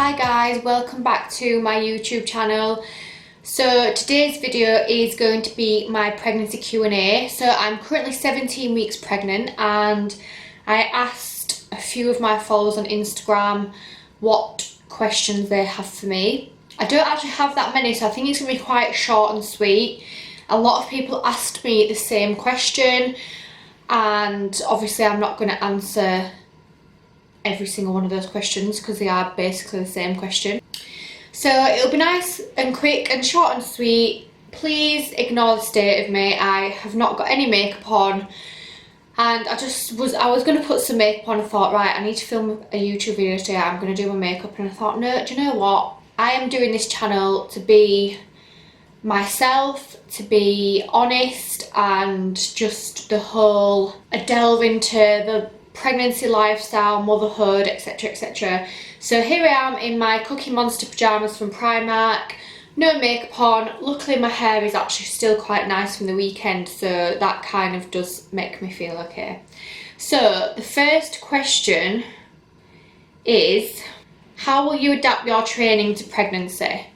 Hi guys, welcome back to my YouTube channel. So today's video is going to be my pregnancy Q&A. So I'm currently 17 weeks pregnant and I asked a few of my followers on Instagram what questions they have for me. I don't actually have that many, so I think it's going to be quite short and sweet. A lot of people asked me the same question and obviously I'm not going to answer every single one of those questions because they are basically the same question. So it'll be nice and quick and short and sweet. Please ignore the state of me. I have not got any makeup on and I was going to put some makeup on. I thought, right, I need to film a YouTube video today. I'm going to do my makeup, and I thought, no, do you know what? I am doing this channel to be myself, to be honest, and just the whole delve into the pregnancy lifestyle, motherhood, etc, etc. So here I am in my Cookie Monster pyjamas from Primark, no makeup on. Luckily my hair is actually still quite nice from the weekend, so that kind of does make me feel okay. So the first question is, how will you adapt your training to pregnancy?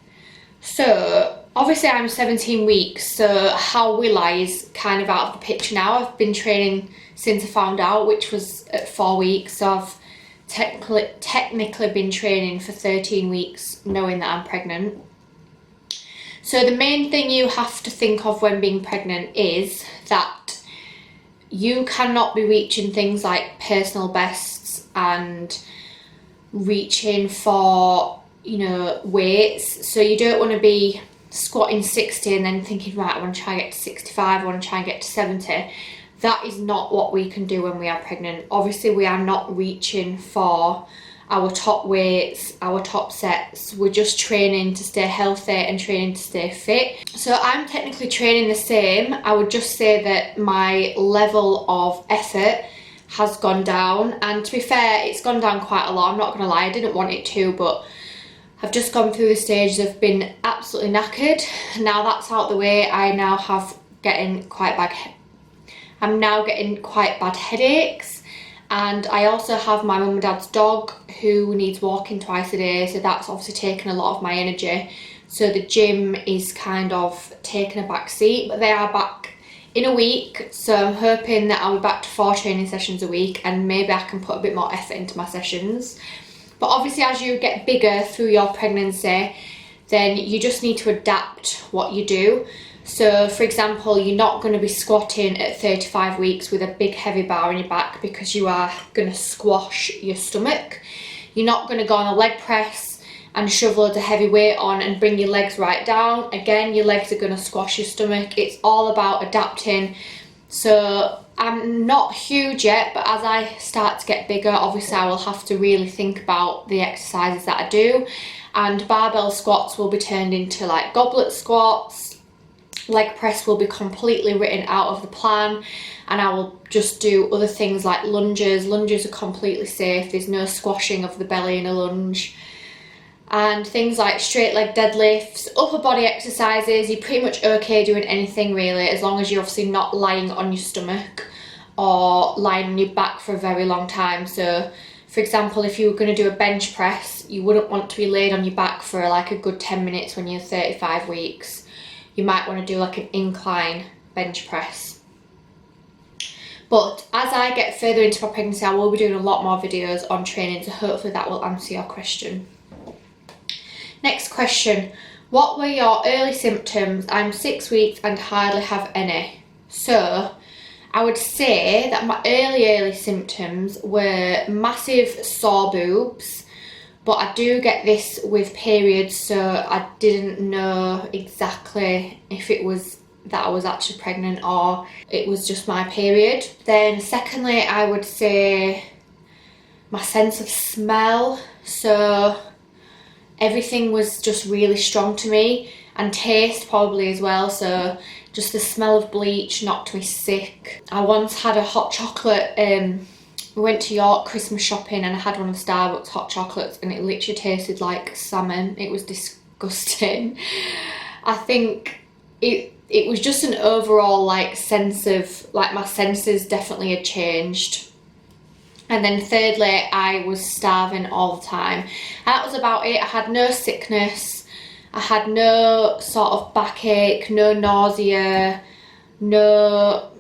So obviously I'm 17 weeks, so how will I is kind of out of the picture now. I've been training since I found out, which was at 4 weeks, so I've technically been training for 13 weeks knowing that I'm pregnant. So the main thing you have to think of when being pregnant is that you cannot be reaching things like personal bests and reaching for, you know, weights. So you don't want to be squatting 60 and then thinking, right, I want to try and get to 65, I want to try and get to 70. That is not what we can do when we are pregnant. Obviously we are not reaching for our top weights, our top sets. We're just training to stay healthy and training to stay fit. So I'm technically training the same. I would just say that my level of effort has gone down, and to be fair, it's gone down quite a lot. I'm not gonna lie, I didn't want it to, but I've just gone through the stages of being absolutely knackered. Now that's out the way, I'm now getting quite bad headaches, and I also have my mum and dad's dog who needs walking twice a day, so that's obviously taken a lot of my energy. So the gym is kind of taking a back seat, but they are back in a week, so I'm hoping that I'll be back to 4 training sessions a week and maybe I can put a bit more effort into my sessions. But obviously as you get bigger through your pregnancy, then you just need to adapt what you do. So for example, you're not going to be squatting at 35 weeks with a big heavy bar on your back because you are going to squash your stomach. You're not going to go on a leg press and shove loads of heavy weight on and bring your legs right down. Again, your legs are going to squash your stomach. It's all about adapting. So I'm not huge yet, but as I start to get bigger, obviously I will have to really think about the exercises that I do, and barbell squats will be turned into like goblet squats. Leg press will be completely written out of the plan, and I will just do other things like lunges. Lunges are completely safe. There's no squashing of the belly in a lunge. And things like straight leg deadlifts, upper body exercises, you're pretty much okay doing anything really, as long as you're obviously not lying on your stomach or lying on your back for a very long time. So for example, if you were going to do a bench press, you wouldn't want to be laid on your back for like a good 10 minutes when you're 35 weeks. You might want to do like an incline bench press. But as I get further into my pregnancy, I will be doing a lot more videos on training, so hopefully that will answer your question. Next question, what were your early symptoms? I'm 6 weeks and hardly have any. So I would say that my early symptoms were massive sore boobs, but I do get this with periods, so I didn't know exactly if it was that I was actually pregnant or it was just my period. Then secondly, I would say my sense of smell. So everything was just really strong to me, and taste probably as well. So just the smell of bleach knocked me sick. I once had a hot chocolate, we went to York Christmas shopping and I had one of Starbucks hot chocolates and it literally tasted like salmon. It was disgusting. I think it was just an overall like sense of, like my senses definitely had changed. And then thirdly, I was starving all the time. And that was about it. I had no sickness, I had no sort of backache, no nausea, no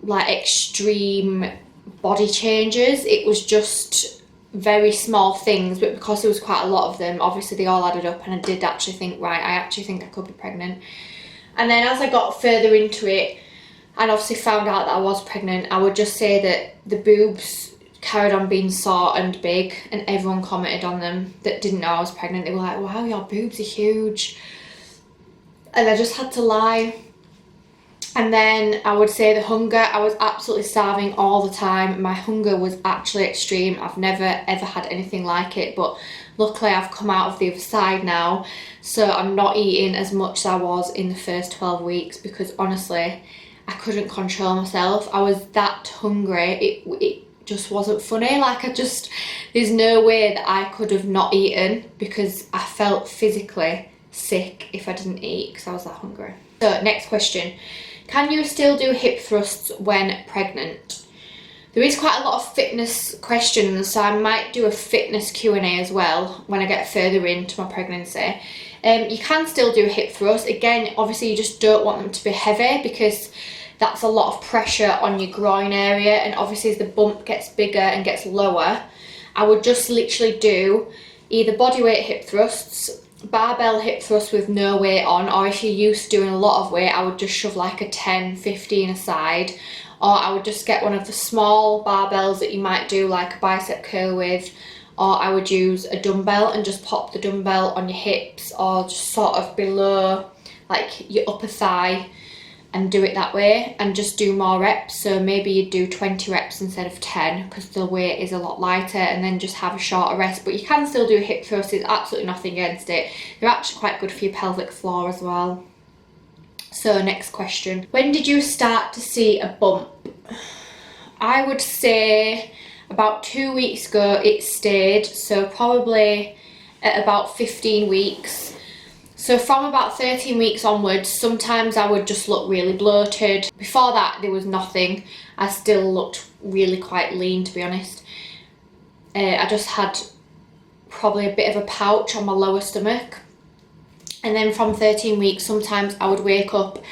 like extreme body changes. It was just very small things, but because there was quite a lot of them, obviously they all added up, and I did actually think, right, I actually think I could be pregnant. And then as I got further into it and obviously found out that I was pregnant, I would just say that the boobs carried on being sore and big, and everyone commented on them that didn't know I was pregnant. They were like, wow, your boobs are huge. And I just had to lie. And then I would say the hunger, I was absolutely starving all the time. My hunger was actually extreme. I've never ever had anything like it, but luckily I've come out of the other side now, so I'm not eating as much as I was in the first 12 weeks, because honestly I couldn't control myself. I was that hungry, it just wasn't funny. Like, there's no way that I could have not eaten, because I felt physically sick if I didn't eat, because I was that hungry. So next question, can you still do hip thrusts when pregnant? There is quite a lot of fitness questions, so I might do a fitness Q&A as well when I get further into my pregnancy. You can still do hip thrusts. Again, obviously you just don't want them to be heavy, because that's a lot of pressure on your groin area, and obviously as the bump gets bigger and gets lower, I would just literally do either bodyweight hip thrusts, barbell hip thrust with no weight on, or if you're used to doing a lot of weight, I would just shove like a 10, 15 aside, or I would just get one of the small barbells that you might do like a bicep curl with, or I would use a dumbbell and just pop the dumbbell on your hips, or just sort of below like your upper thigh, and do it that way, and just do more reps. So maybe you'd do 20 reps instead of 10, because the weight is a lot lighter, and then just have a shorter rest. But you can still do hip thrusts, there's absolutely nothing against it. They're actually quite good for your pelvic floor as well. So next question, when did you start to see a bump? I would say about 2 weeks ago it stayed, so probably at about 15 weeks. So from about 13 weeks onwards, sometimes I would just look really bloated. Before that, there was nothing. I still looked really quite lean, to be honest. I just had probably a bit of a pouch on my lower stomach. And then from 13 weeks, sometimes I would wake up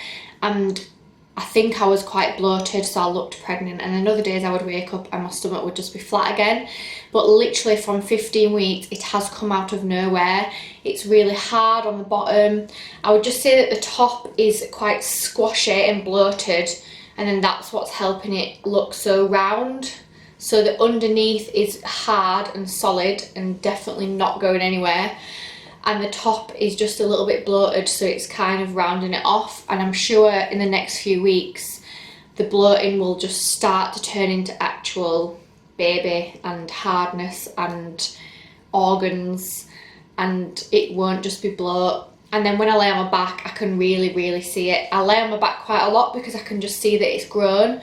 and I think I was quite bloated, so I looked pregnant. And then other days I would wake up and my stomach would just be flat again. But literally from 15 weeks, it has come out of nowhere. It's really hard on the bottom. I would just say that the top is quite squashy and bloated, and then that's what's helping it look so round. So the underneath is hard and solid and definitely not going anywhere, and the top is just a little bit bloated, so it's kind of rounding it off. And I'm sure in the next few weeks the bloating will just start to turn into actual baby and hardness and organs, and it won't just be bloat. And then when I lay on my back, I can really see it. I lay on my back quite a lot because I can just see that it's grown.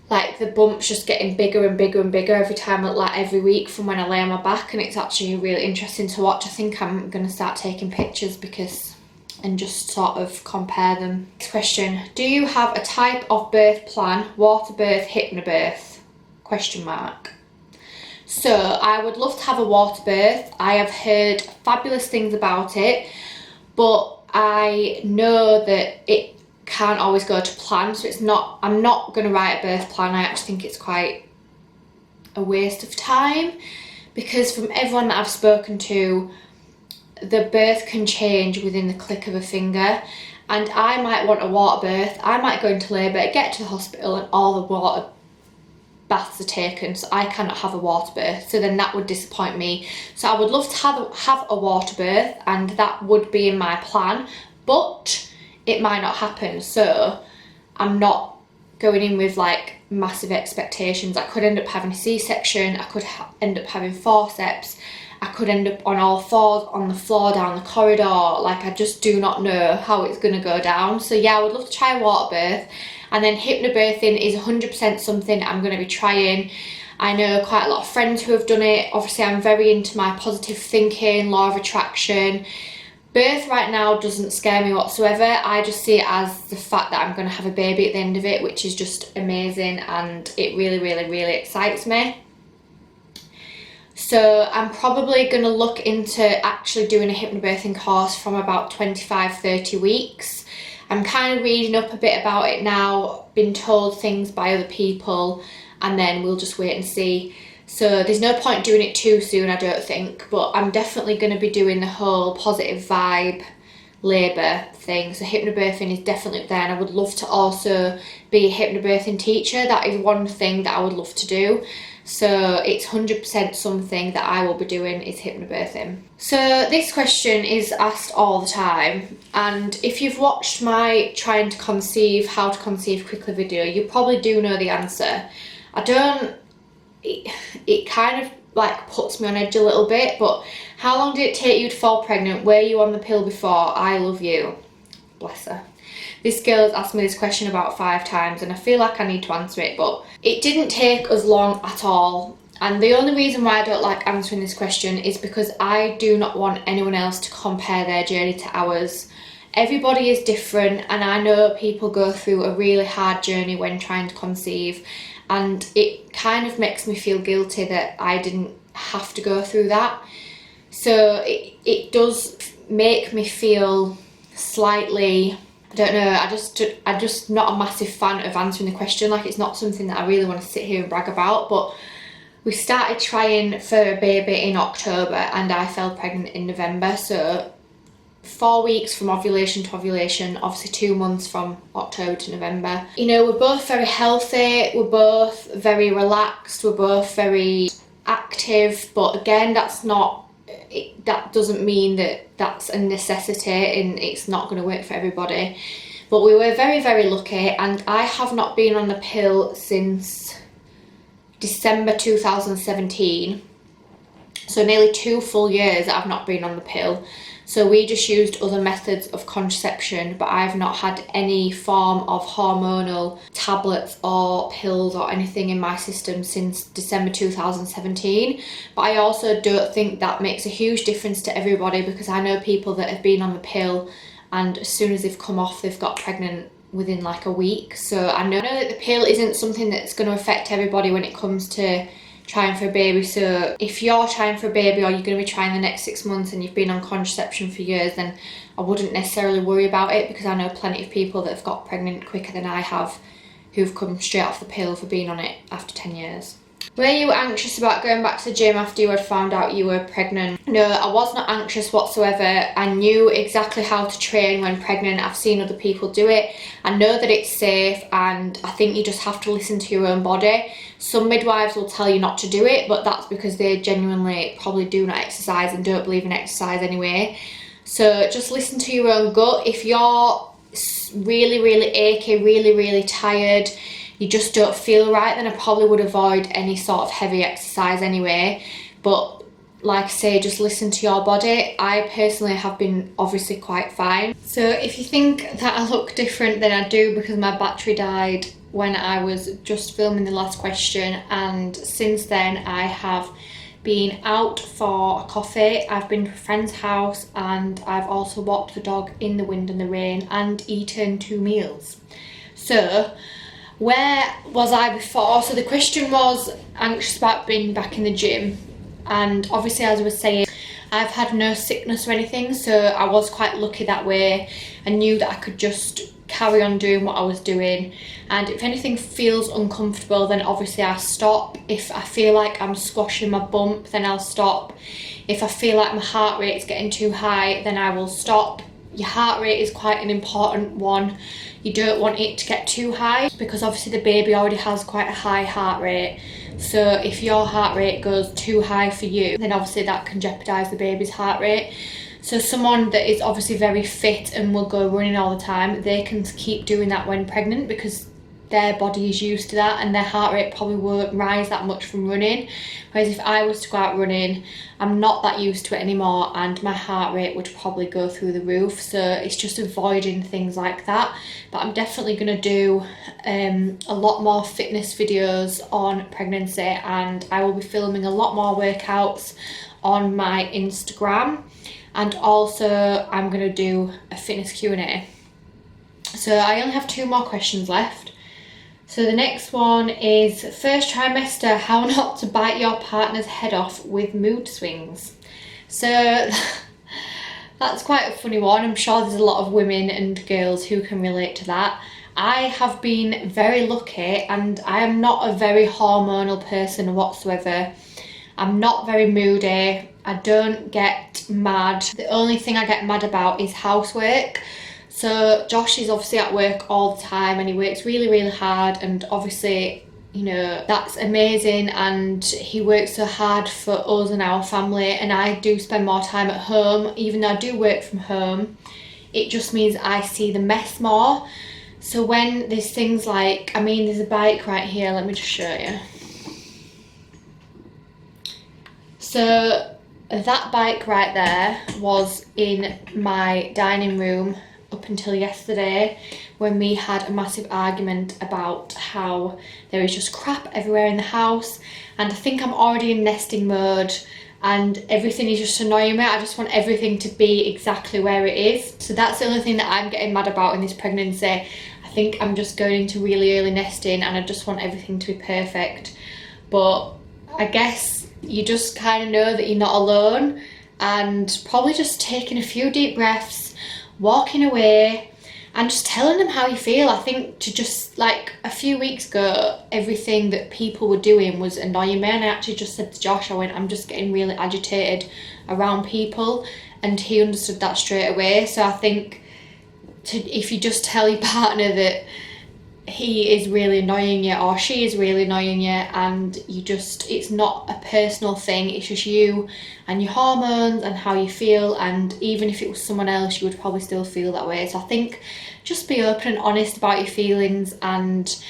Like, the bump's just getting bigger and bigger and bigger every time, like every week from when I lay on my back, and it's actually really interesting to watch. I think I'm going to start taking pictures and just sort of compare them. Next question, do you have a type of birth plan, water birth, hypnobirth? Question mark. So I would love to have a water birth. I have heard fabulous things about it, but I know that it can't always go to plan, so I'm not going to write a birth plan. I actually think it's quite a waste of time, because from everyone that I've spoken to, the birth can change within the click of a finger, and I might want a water birth. I might go into labour, get to the hospital, and all the water baths are taken, so I cannot have a water birth, so then that would disappoint me. So I would love to have a water birth, and that would be in my plan, but it might not happen. So I'm not going in with like massive expectations. I could end up having a C-section, I could end up having forceps, I could end up on all fours on the floor down the corridor. Like, I just do not know how it's going to go down. So yeah, I would love to try a water birth. And then hypnobirthing is 100% something I'm going to be trying. I know quite a lot of friends who have done it. Obviously, I'm very into my positive thinking, law of attraction. Birth right now doesn't scare me whatsoever. I just see it as the fact that I'm going to have a baby at the end of it, which is just amazing, and it really excites me. So I'm probably going to look into actually doing a hypnobirthing course from about 25-30 weeks. I'm kind of reading up a bit about it now, been told things by other people, and then we'll just wait and see. So there's no point doing it too soon, I don't think, but I'm definitely going to be doing the whole positive vibe labour thing. So hypnobirthing is definitely up there, and I would love to also be a hypnobirthing teacher. That is one thing that I would love to do. So it's 100% something that I will be doing, is hypnobirthing. So this question is asked all the time, and if you've watched my trying to conceive, how to conceive quickly video, you probably do know the answer. It kind of like puts me on edge a little bit, but how long did it take you to fall pregnant? Were you on the pill before? I love you. Bless her. This girl has asked me this question about 5 times, and I feel like I need to answer it, but it didn't take us long at all. And the only reason why I don't like answering this question is because I do not want anyone else to compare their journey to ours. Everybody is different, and I know people go through a really hard journey when trying to conceive, and it kind of makes me feel guilty that I didn't have to go through that. So it does make me feel slightly, I don't know, I'm just not a massive fan of answering the question. Like, it's not something that I really want to sit here and brag about, but we started trying for a baby in October and I fell pregnant in November. So 4 weeks from ovulation to ovulation, obviously 2 months from October to November. You know, we're both very healthy, we're both very relaxed, we're both very active, but again, that doesn't mean that that's a necessity and it's not going to work for everybody. But we were very, very lucky, and I have not been on the pill since December 2017. So nearly 2 full years that I've not been on the pill. So we just used other methods of contraception, but I've not had any form of hormonal tablets or pills or anything in my system since December 2017. But I also don't think that makes a huge difference to everybody, because I know people that have been on the pill and as soon as they've come off, they've got pregnant within like a week. So I know that the pill isn't something that's going to affect everybody when it comes to trying for a baby. So if you're trying for a baby, or you're going to be trying the next 6 months and you've been on contraception for years, then I wouldn't necessarily worry about it, because I know plenty of people that have got pregnant quicker than I have who've come straight off the pill for being on it after 10 years. Were you anxious about going back to the gym after you had found out you were pregnant? No, I was not anxious whatsoever. I knew exactly how to train when pregnant. I've seen other people do it. I know that it's safe, and I think you just have to listen to your own body. Some midwives will tell you not to do it, but that's because they genuinely probably do not exercise and don't believe in exercise anyway. So just listen to your own gut. If you're really, really achy, really, really tired, you just don't feel right, then I probably would avoid any sort of heavy exercise anyway. But like I say, just listen to your body. I personally have been obviously quite fine. So if you think that I look different, then I do, because my battery died when I was just filming the last question, and since then I have been out for a coffee, I've been to a friend's house, and I've also walked the dog in the wind and the rain and eaten 2 meals. So where was I before? So the question was anxious about being back in the gym, and obviously, as I was saying, I've had no sickness or anything, so I was quite lucky that way. I knew that I could just carry on doing what I was doing, and if anything feels uncomfortable, then obviously I stop. If I feel like I'm squashing my bump, then I'll stop. If I feel like my heart rate is getting too high, then I will stop. Your heart rate is quite an important one. You don't want it to get too high, because obviously the baby already has quite a high heart rate. So if your heart rate goes too high for you, then obviously that can jeopardise the baby's heart rate. So someone that is obviously very fit and will go running all the time, they can keep doing that when pregnant, because their body is used to that and their heart rate probably won't rise that much from running. Whereas if I was to go out running, I'm not that used to it anymore, and my heart rate would probably go through the roof. So it's just avoiding things like that. But I'm definitely going to do a lot more fitness videos on pregnancy, and I will be filming a lot more workouts on my Instagram. And also I'm going to do a fitness Q&A. So I only have 2 more questions left. So the next one is first trimester, how not to bite your partner's head off with mood swings. So that's quite a funny one. I'm sure there's a lot of women and girls who can relate to that. I have been very lucky, and I am not a very hormonal person whatsoever. I'm not very moody. I don't get mad. The only thing I get mad about is housework. So Josh is obviously at work all the time and he works really, really hard, and obviously, you know, that's amazing, and he works so hard for us and our family, and I do spend more time at home. Even though I do work from home, it just means I see the mess more. So when there's things like, I mean, there's a bike right here, let me just show you. So that bike right there was in my dining room up until yesterday, when we had a massive argument about how there is just crap everywhere in the house, and I think I'm already in nesting mode and everything is just annoying me. I just want everything to be exactly where it is. So that's the only thing that I'm getting mad about in this pregnancy. I think I'm just going into really early nesting and I just want everything to be perfect. But I guess you just kind of know that you're not alone, and probably just taking a few deep breaths, walking away and just telling them how you feel. I think to just, like, a few weeks ago, everything that people were doing was annoying me, and I actually just said to Josh, I went, I'm just getting really agitated around people, and he understood that straight away. So I think if you just tell your partner that he is really annoying you or she is really annoying you, and you just, it's not a personal thing, it's just you and your hormones and how you feel, and even if it was someone else you would probably still feel that way. So I think just be open and honest about your feelings, and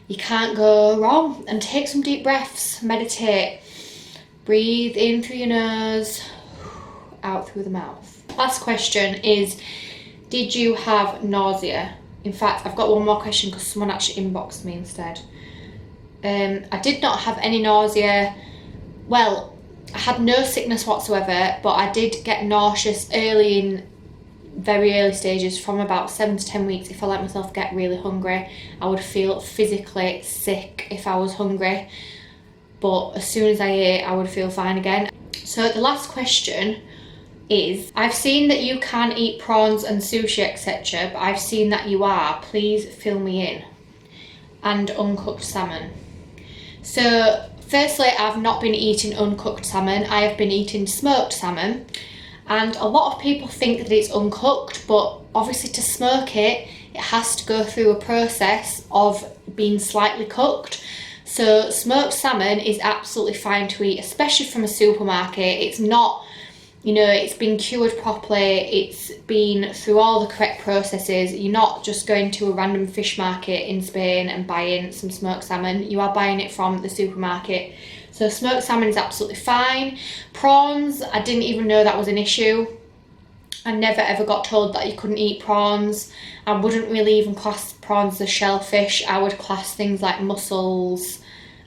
you can't go wrong. And take some deep breaths, meditate, breathe in through your nose, out through the mouth. Last question is, did you have nausea? In fact, I've got one more question because someone actually inboxed me instead. I did not have any nausea. Well, I had no sickness whatsoever, but I did get nauseous very early stages, from about 7 to 10 weeks. If I let myself get really hungry, I would feel physically sick if I was hungry. But as soon as I ate, I would feel fine again. So the last question is, I've seen that you can eat prawns and sushi, etc., but I've seen that you are, please fill me in, and uncooked salmon. So firstly, I've not been eating uncooked salmon, I have been eating smoked salmon, and a lot of people think that it's uncooked, but obviously to smoke it, it has to go through a process of being slightly cooked. So smoked salmon is absolutely fine to eat, especially from a supermarket. It's not, you know, it's been cured properly, it's been through all the correct processes. You're not just going to a random fish market in Spain and buying some smoked salmon, you are buying it from the supermarket. So smoked salmon is absolutely fine. Prawns, I didn't even know that was an issue. I never ever got told that you couldn't eat prawns. I wouldn't really even class prawns as shellfish. I would class things like mussels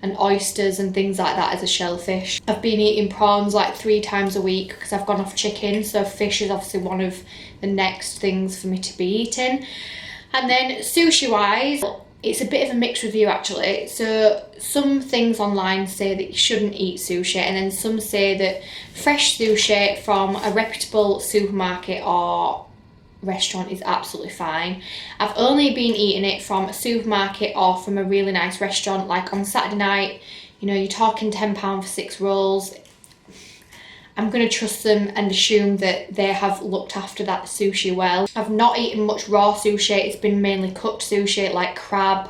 and oysters and things like that as a shellfish. I've been eating prawns like 3 times a week because I've gone off chicken, so fish is obviously one of the next things for me to be eating. And then sushi wise, it's a bit of a mixed review actually. So some things online say that you shouldn't eat sushi, and then some say that fresh sushi from a reputable supermarket or restaurant is absolutely fine. I've only been eating it from a supermarket or from a really nice restaurant, like on Saturday night, you know, you're talking £10 for 6 rolls. I'm going to trust them and assume that they have looked after that sushi well. I've not eaten much raw sushi, it's been mainly cooked sushi like crab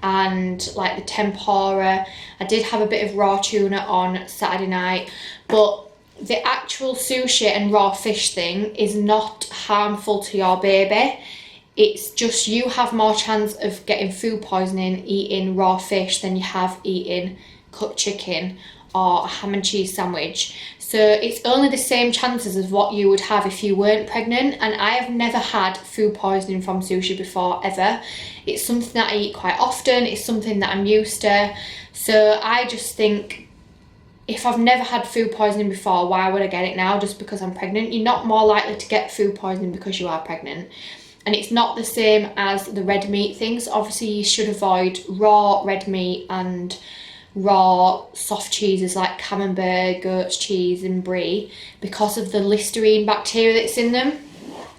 and like the tempura. I did have a bit of raw tuna on Saturday night, but the actual sushi and raw fish thing is not harmful to your baby. It's just you have more chance of getting food poisoning eating raw fish than you have eating cooked chicken or a ham and cheese sandwich. So it's only the same chances as what you would have if you weren't pregnant, and I have never had food poisoning from sushi before, ever. It's something that I eat quite often, it's something that I'm used to. So I just think, if I've never had food poisoning before, why would I get it now just because I'm pregnant? You're not more likely to get food poisoning because you are pregnant. and it's not the same as the red meat things. Obviously you should avoid raw red meat and raw soft cheeses like camembert, goat's cheese and brie because of the Listerine bacteria that's in them,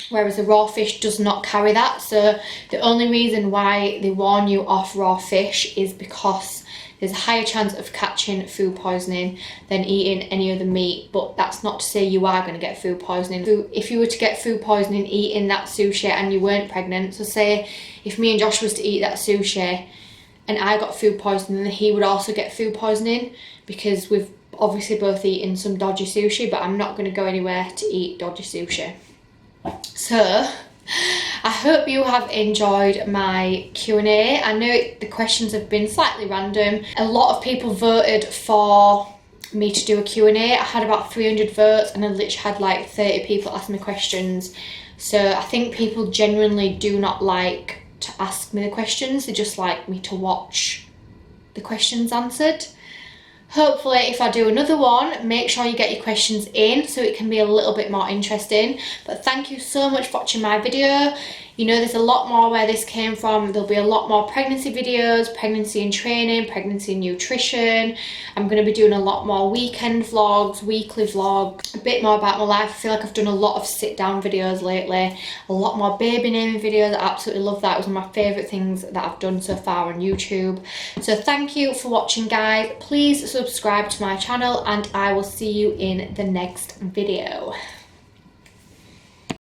whereas the raw fish does not carry that. So the only reason why they warn you off raw fish is because there's a higher chance of catching food poisoning than eating any other meat. But that's not to say you are going to get food poisoning. If you were to get food poisoning eating that sushi and you weren't pregnant, so say if me and Josh was to eat that sushi and I got food poisoning, then he would also get food poisoning, because we've obviously both eaten some dodgy sushi, but I'm not going to go anywhere to eat dodgy sushi. So I hope you have enjoyed my Q&A. I know the questions have been slightly random. A lot of people voted for me to do a Q&A. I had about 300 votes and I literally had like 30 people ask me questions. So I think people genuinely do not like to ask me the questions. They just like me to watch the questions answered. Hopefully if I do another one, make sure you get your questions in so it can be a little bit more interesting. But thank you so much for watching my video. You know, there's a lot more where this came from. There'll be a lot more pregnancy videos, pregnancy and training, pregnancy and nutrition. I'm going to be doing a lot more weekend vlogs, weekly vlogs, a bit more about my life. I feel like I've done a lot of sit down videos lately, a lot more baby naming videos. I absolutely love that. It was one of my favourite things that I've done so far on YouTube. So thank you for watching, guys. Please subscribe to my channel and I will see you in the next video.